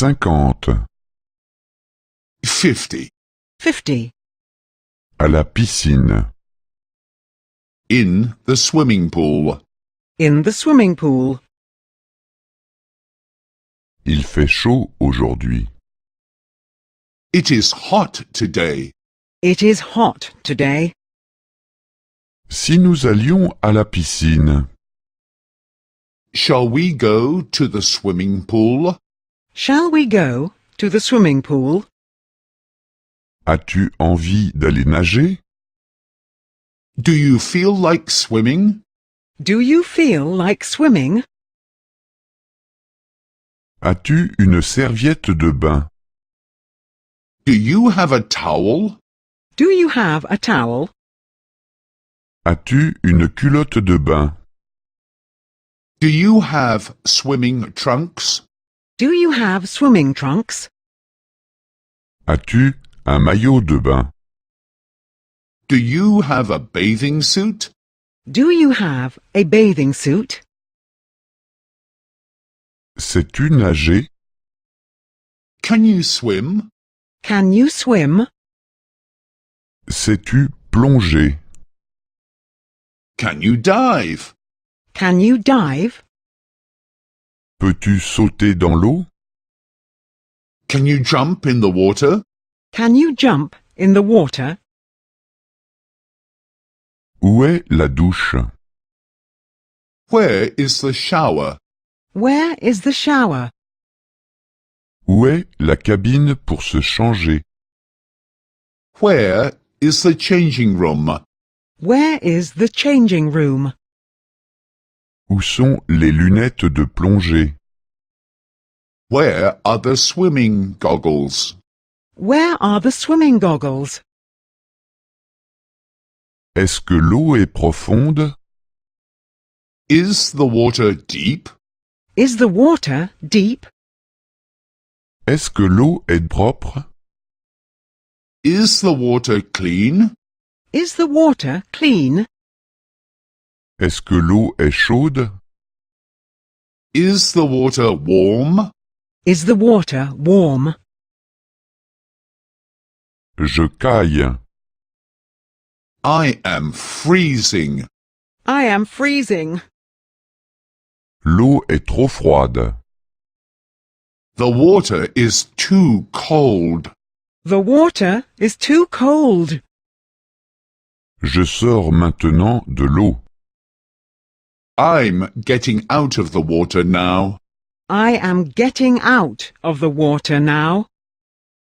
50. 50. 50. À la piscine. In the swimming pool. In the swimming pool. Il fait chaud aujourd'hui. It is hot today. It is hot today. Si nous allions à la piscine, Shall we go to the swimming pool? Shall we go to the swimming pool? as-tu envie d'aller nager? Do you feel like swimming? Do you feel like swimming? As-tu une serviette de bain? Do you have a towel? Do you have a towel? As-tu une culotte de bain? Do you have swimming trunks? Do you have swimming trunks? As-tu un maillot de bain? Do you have a bathing suit? Do you have a bathing suit? Sais-tu nager? Can you swim? Can you swim? Sais-tu plonger? Can you dive? Can you dive? Peux-tu sauter dans l'eau? Can you jump in the water? Can you jump in the water? Où est la douche? Where is the shower? Where is the shower? Où est la cabine pour se changer? Where is the changing room? Where is the changing room? Où sont les lunettes de plongée? Where are the swimming goggles? Where are the swimming goggles? Est-ce que l'eau est profonde? Is the water deep? Is the water deep? Est-ce que l'eau est propre? Is the water clean? Is the water clean? Est-ce que l'eau est chaude? Is the water warm? Is the water warm? Je caille. I am freezing. I am freezing. L'eau est trop froide. The water is too cold. The water is too cold. Je sors maintenant de l'eau. I'm getting out of the water now. I am getting out of the water now.